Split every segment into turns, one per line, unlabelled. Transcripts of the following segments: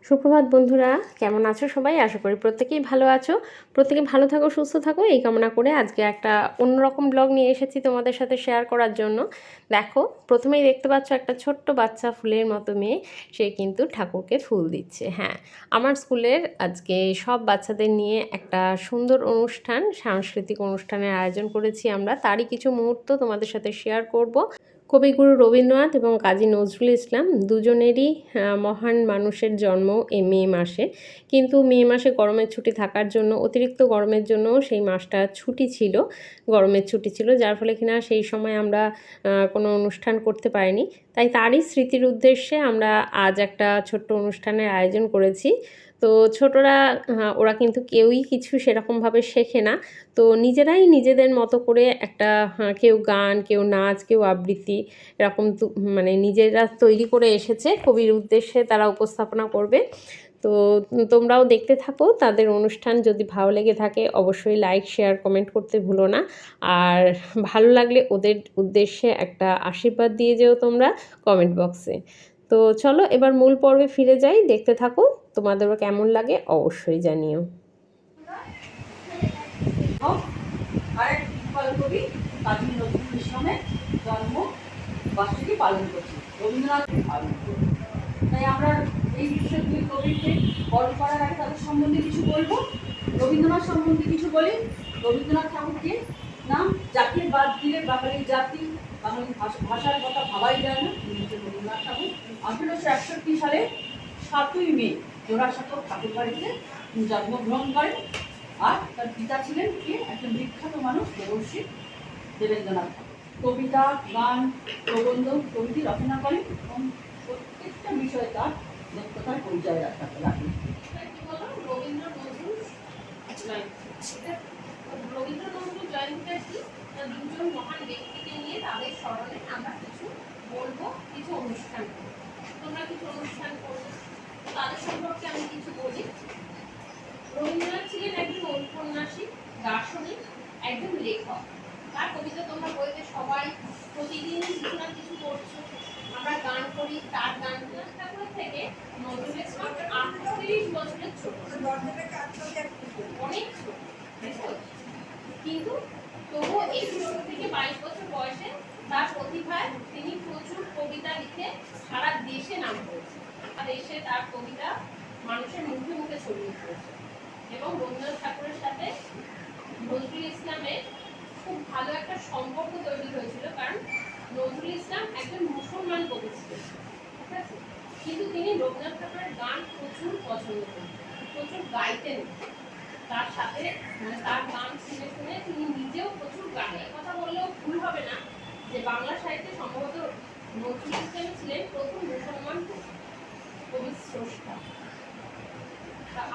সুপ্রভাত বন্ধুরা, কেমন আছো সবাই? আশা করি প্রত্যেকেই ভালো আছো। প্রত্যেকে ভালো থাকো, সুস্থ থাকো এই কামনা করে আজকে একটা অন্যরকম ব্লগ নিয়ে এসেছি তোমাদের সাথে শেয়ার করার জন্য। দেখো, প্রথমেই দেখতে পাচ্ছ একটা ছোট্ট বাচ্চা ফুলের মতো মেয়ে, সে কিন্তু ঠাকুরকে ফুল দিচ্ছে। হ্যাঁ, আমার স্কুলের আজকে সব বাচ্চাদের নিয়ে একটা সুন্দর অনুষ্ঠান, সাংস্কৃতিক অনুষ্ঠানের আয়োজন করেছি আমরা। তারই কিছু মুহূর্ত তোমাদের সাথে শেয়ার করব। কবিগুরু রবীন্দ্রনাথ এবং কাজী নজরুল ইসলাম দুজনেরই মহান মানুষের জন্ম এই মে মাসে। কিন্তু মে মাসে গরমের ছুটি থাকার জন্য, অতিরিক্ত গরমের জন্য সেই মাসটা ছুটি ছিল, গরমের ছুটি ছিল, যার ফলে কিনা সেই সময় আমরা কোনো অনুষ্ঠান করতে পারিনি। তাই তারই স্মৃতির উদ্দেশ্যে আমরা আজ একটা ছোট্ট অনুষ্ঠানের আয়োজন করেছি। তো ছোটরা ওরা কিন্তু কেউই কিছু সেরকমভাবে শেখে না, তো নিজেরাই নিজেদের মতো করে একটা কেউ গান, কেউ নাচ, কেউ আবৃত্তি, এরকম মানে নিজেরা তৈরি করে এসেছে। কবির উদ্দেশ্যে তারা উপস্থাপনা করবে। তো তোমরাও দেখতে থাকো তাদের অনুষ্ঠান। যদি ভালো লেগে থাকে অবশ্যই লাইক, শেয়ার, কমেন্ট করতে ভুলো না। আর ভালো লাগলে ওদের উদ্দেশ্যে একটা আশীর্বাদ দিয়ে যেও তোমরা কমেন্ট বক্সে। তো চলো এবার মূল পর্বে ফিরে যাই, দেখতে থাকো, তোমাদেরও কেমন লাগে অবশ্যই জানিও।
আরেক কবি কাজী নজরুল ইসলামের জন্ম বার্ষিকী পালন করছি, রবীন্দ্রনাথ পালন করি। তাই আমরা এই বিশ্বের দুই কবিকে বরণ করার আগে তাদের সম্বন্ধে কিছু বলবো। রবীন্দ্রনাথ সম্বন্ধে কিছু বলি। রবীন্দ্রনাথ ঠাকুরকে নাম জাতির বাদ দিলে বাঙালির জাতি, বাঙালি ভাষার কথা ভাবাই যায় না। তিনি হচ্ছেন রবীন্দ্রনাথ ঠাকুর। 1861 সালে 7ই মে জোড়াসাঁকো ঠাকুর বাড়িতে জন্মগ্রহণ করেন। আর তার পিতা ছিলেন কে? একজন বিখ্যাত মানুষ, দেবর্ষী দেবেন্দ্রনাথ ঠাকুর। কবিতা, গান, প্রবন্ধ প্রভৃতি রচনা করেন এবং প্রত্যেকটা বিষয়ে তার দক্ষতার পরিচয় রাখতে লাগেন।
রবীন্দ্র নজরুল জয়ন্তীটা কি? দুজন মহান ব্যক্তিকে নিয়ে তাদের স্মরণে আমরা কিছু বলবো, কিছু অনুষ্ঠান করবো। তোমরা কিছু অনুষ্ঠান করবে, তাদের সম্পর্কে আমি কিছু বলি। রবীন্দ্রনাথ ছিলেন একজন ঔপন্যাসিক, দার্শনিক, একজন লেখক। তার কবিতা তোমরা বইতে সবাই প্রতিদিন কিছু না কিছু করছো। আমরা গান করি, তার গান। ঠাকুরের থেকে নজরুল ইসলাম 38 বছরের ছোট, অনেক ছোট, কিন্তু তবুও 21 থেকে 22 বছর বয়সে তার প্রতিভায় তিনি প্রচুর কবিতা লিখে সারা দেশে নাম করেছেন। দেশে তার কবিতা মানুষের মুখে মুখে ছড়িয়ে পড়েছে। এবং রবীন্দ্রনাথ ঠাকুরের সাথে নজরুল ইসলামের খুব ভালো একটা সম্পর্ক তৈরি হয়েছিল, কারণ নজরুল ইসলাম একজন মুসলমান কবি ছিলেন, ঠিক আছে? কিন্তু তিনি রবীন্দ্রনাথ ঠাকুরের গান প্রচুর পছন্দ করতেন, প্রচুর গাইতেন। তার সাথে মানে তার গান শুনে শুনে তিনি নিজেও প্রচুর গান। কথা বললেও ভুল হবে না যে বাংলা সাহিত্যে সম্ভবত নজরুল ইসলাম ছিলেন প্রথম মুসলমান কবি স্রষ্টা।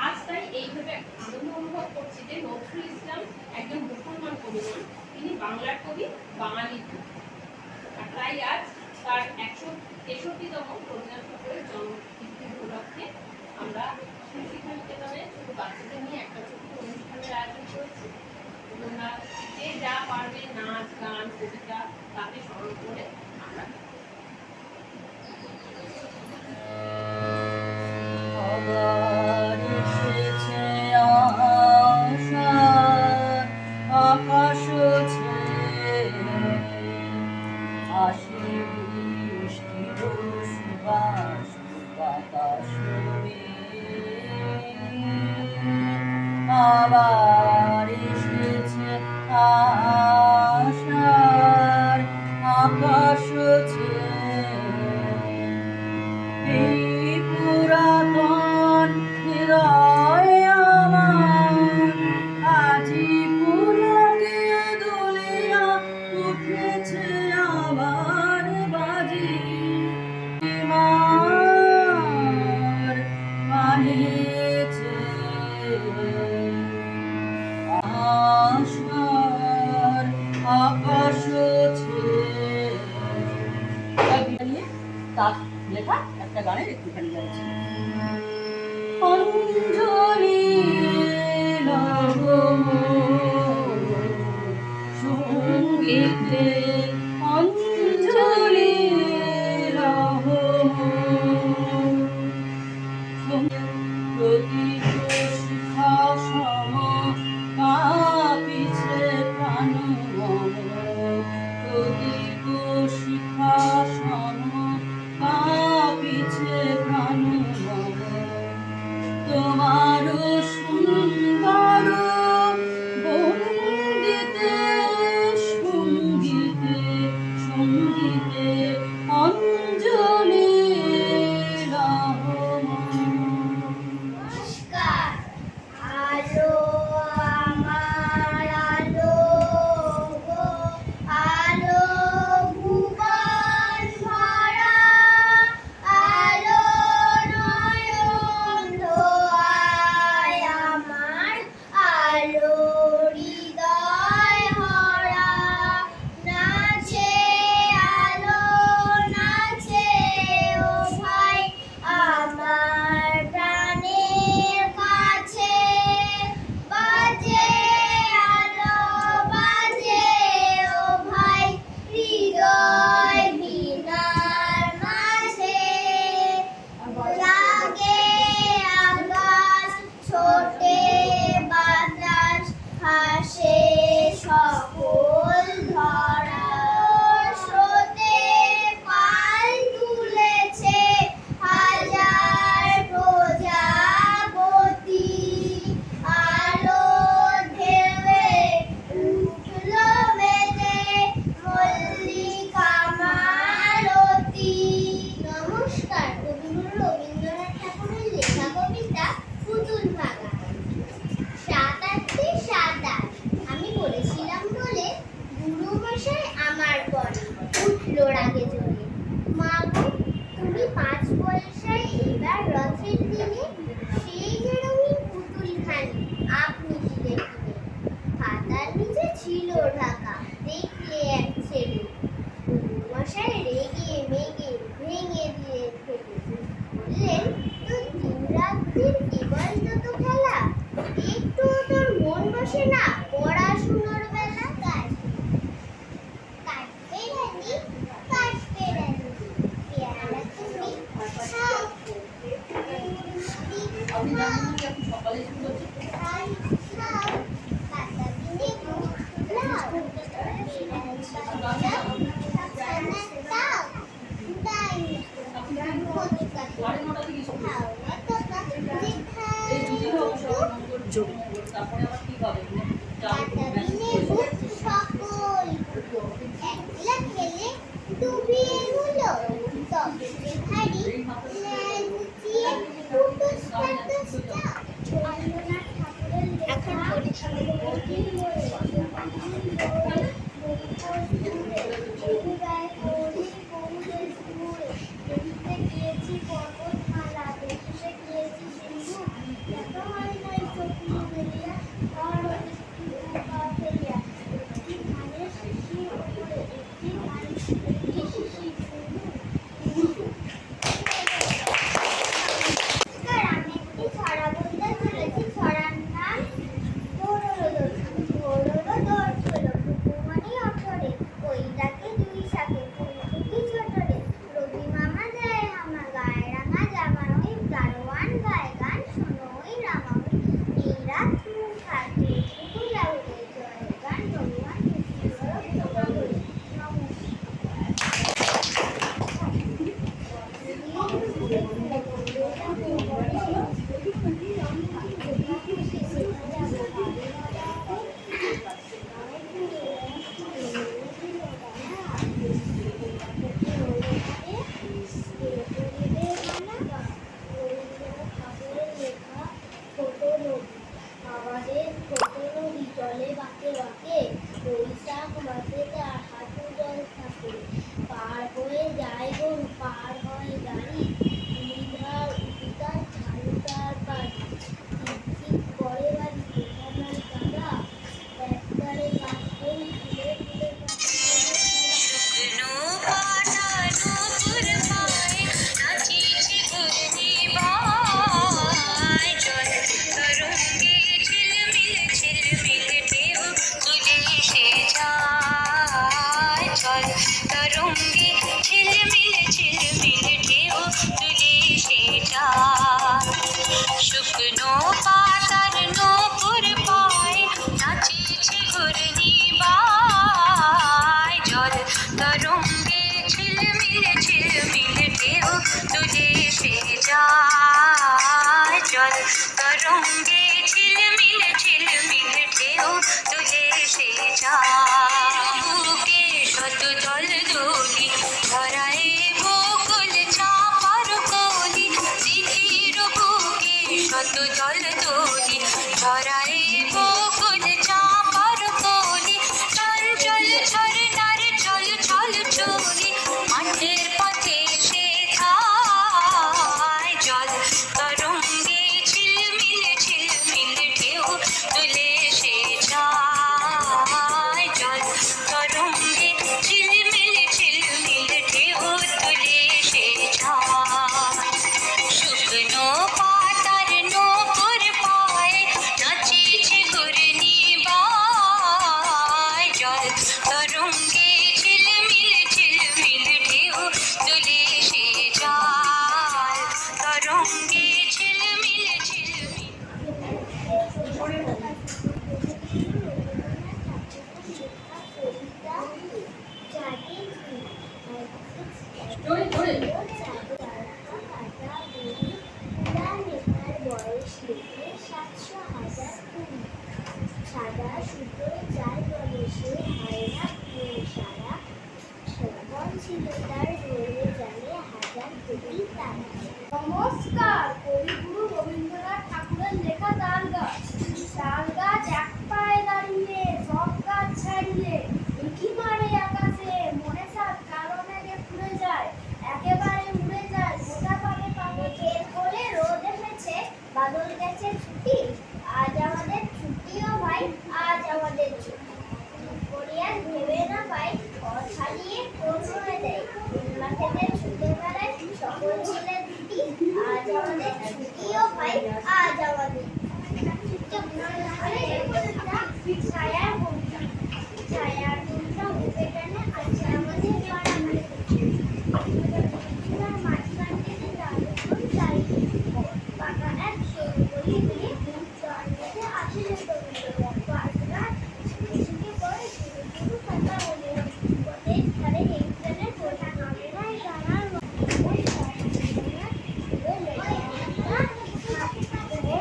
আজ তাই এইভাবে আনন্দ অনুভব করছি যে নজরুল ইসলাম একজন মুসলমান কবি নন, তিনি বাংলার কবি, বাঙালির কবি। আর তাই আজ তার 163তম রবীন্দ্রনাথ ঠাকুরের জন্মতিথি উপলক্ষে আমরা শিক্ষা নিকেতনে ছোট বাচ্চাদের নিয়ে একটা ছোট্ট অনুষ্ঠানের আয়োজন করেছি। তোমরা যে যা পারবে নাচ, গান, কবিতা তাকে স্মরণ করে আমরা
আকাশ আবার এসেছে আশার আকাশ এই পুরাতন হৃদয় আমার আজি পুলকে দুলিয়া উঠেছে আবার বাজি মার বানিয়েছে আশার আকাশ তার লেখা একটা গানের একটুখানি গাইছি। অঞ্জলি সঙ্গীতে অঞ্জলি প্রদীপ শিখা সম কাঁপিছে প্রাণ মম। প্রদীপ শিখা সম কাঁপিছে প্রাণ মম। তোমার সুন্দর বন্দিতে সঙ্গীতে সঙ্গীতে অঞ্জলি
নমস্কার। আলো আমার আলো গো, আলো ভুবন ভরা, আলো নয়ন ধোয়ায় আমার, আলো হৃদয় ভরা। নাচে আলো নাচে ও ভাই আমার প্রাণের কাছে, বাজে আলো বাজে ও ভাই হৃদয় বীণার মাঝে। জাগে আকাশ ছোটে বাতাস, হাসে সকল ধরা। স্রোতে পাল তুলেছে হাজার প্রজাপতি, আলো ঢেউয়ে উঠল মেতে মল্লিকা মালতী। নমস্কার। কবিগুরু রবীন্দ্রনাথ ঠাকুরের লেখা কবিতা পুতুল ভাঙা। ৭-৮-২৭। আমি বলেছিলাম বলে গুরু মশাই আমার পরে উঠলো রাগে জ্বলে। মা গো, তুমি ৫ পয়সায় এবার রথের দিনে সেই যে রঙিন পুতুলখানি আপনি দিলে কিনে। খাতার নিচে ছিল ঢাকা, দেখলে এক ছেলে। গুরু মশাই রেগে মেগে ভেঙে দিলেন ফেলে। বললেন, তোর দিনরাত্রির কেবল যত খেলা, একটু তোর মন বসে না পড়াশুনোর বেলা। কাটবে রানী কাটবে রানী, পেয়ারা তুমি খাও।
আপনি জানেন না যে এখন সকালে স্কুল হচ্ছে?
খাও পাতা কিনে মুখ লাও,
সাড়ে ৯টা থেকে স্কুল। এই
খাও
দুদিন হোক সবাই মঙ্গল জড়িয়ে তারপরে আবার কি হবে
সকল একলা খেলে ডুবিয়ে হলো, তবে যে ভারী ন্যায় গুছিয়ে ফুটুস ফাটুস যাও। রবীন্দ্রনাথ ঠাকুরের লেখা গিয়েছি পর্বতমালা, দেশে গিয়েছি সিন্ধু, দেখা হয় নাই চোখ মুখে
জল তরঙ্গে ঝিলমিল ঝিলমিল ঢেউ তুলে সে যায় বুকে শত জল দোলি ধরায় বকুল চাপার কলি দিঘির বুকে শত জল দোলি ধরায় বকুল চাপার কলি চঞ্চল ঝরনার চল চল চলি মাঠের পথে সে খায় জল তরঙ্গে ঝিলমিল ঝিলমিল ঢেউ তুলে সে যায় জল তরঙ্গে ঝিলমিল ঝিলমিল ঢেউ তুলে সে যায় শুকনো পাতার নূপুর পায়ে নাচিছে ঘূর্ণি বায় জল তরঙ্গে ঝিলমিল ঝিলমিল ঢেউ তুলে সে যায় তরঙ্গে ঝিলমিল ঝিলমিল
ধরে ধরে
সাদা সুতো চাল বলে সে হায়না সারা মন ছিল তার ধরে জানে হাজার কোটি তারা। নমস্কার, কবিগুরু রবীন্দ্রনাথ ঠাকুরের লেখা তাল গাছ। তাল গাছ এক পায়ে দাঁড়িয়ে সব গাছ ছাড়িয়ে উঁকি মারে আকাশে মনে সাত কারণে ঘুরে যায় একেবারে উড়ে যায় গোটা পাবে পাবে খেত বলে রোদ এসেছে বাদল গেছে ছুটি আজ আমাদের ছুটিও ভাই আজ আমাদের ছুটি করিয়ার ভেবে না পাই ঘর ছাড়িয়ে কোন করে দেয় মাঠেতে ছুটে বেড়ায় সকল ছেলে দুটি আজ আমাদের ছুটিও ভাই আজ আমাদের ছায়ার বন্ধা ছায়ার বন্ধা উঠে টানে আছে আমাদের পাড়া মাঝখান থেকে দাঁড়িয়ে চাই পাকা এক সরু গলি দিয়ে জন্মেতে আসিল পাঁচরা ঝুঁকে পড়ে শুরু শুরু কথা বলে পথের ধারে একজনে কোঠা নামে নাই জানার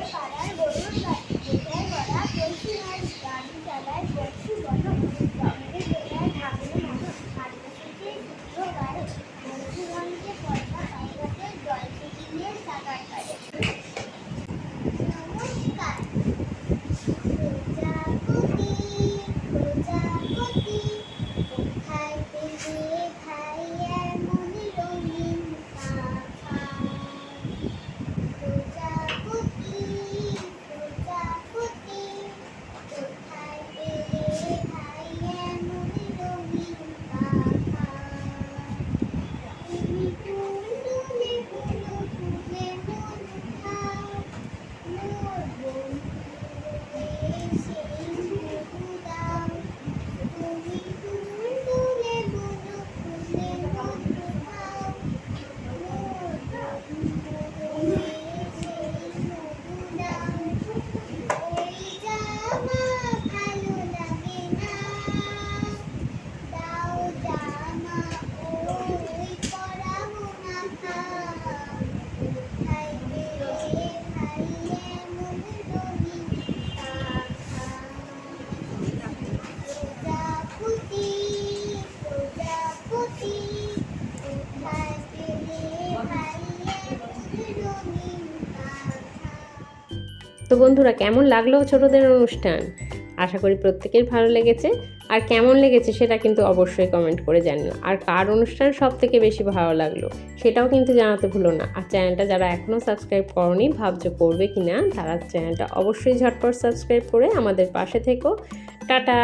পাড়ার গরুর গাড়ি গড়া চলছি আর গাড়ি চালায় বসু বন সঙ্গে বেলায় ঢাকলে মানুষ হাঁটতে থেকে দুটো গাড়ি মন্ত্রীগঞ্জে পয়সা পাইগাতে জল ছিটিয়ে সাকার কাটে। নমস্কার। প্রজাপতি প্রজাপতি কোথায় পেলে খাই এমন রঙিন পাখা প্রজাপতি প্রজাপতি কোথায় পেলে খাই এমন রঙিন পাখা তুমি তুলে তুলে তুলে মন খাও মোর বন্ধু সেই মধু দাও তুমি তুলে তুলে তুলে মন খাও মোর বন্ধু সেই মধু দাও ওই জামা ভালো লাগে না দাও জামা ওই পরাবো না কোথায় পেলে খাই এমন রঙিন পাখা প্রজাপতি প্রজাপতি কোথায় পেলে খাই এমন রঙিন পাখা।
তো বন্ধুরা, কেমন লাগলো ছোটদের অনুষ্ঠান? আশা করি প্রত্যেকের ভালো লেগেছে। আর কেমন লেগেছে সেটা কিন্তু অবশ্যই কমেন্ট করে জানিও। আর কার অনুষ্ঠান সব থেকে বেশি ভালো লাগলো সেটাও কিন্তু জানাতে ভুলো না। আর চ্যানেলটা যারা এখনও সাবস্ক্রাইব করনি, ভাবছো করবে কি না, তারা চ্যানেলটা অবশ্যই ঝটপট সাবস্ক্রাইব করে আমাদের পাশে থেকো। টাটা।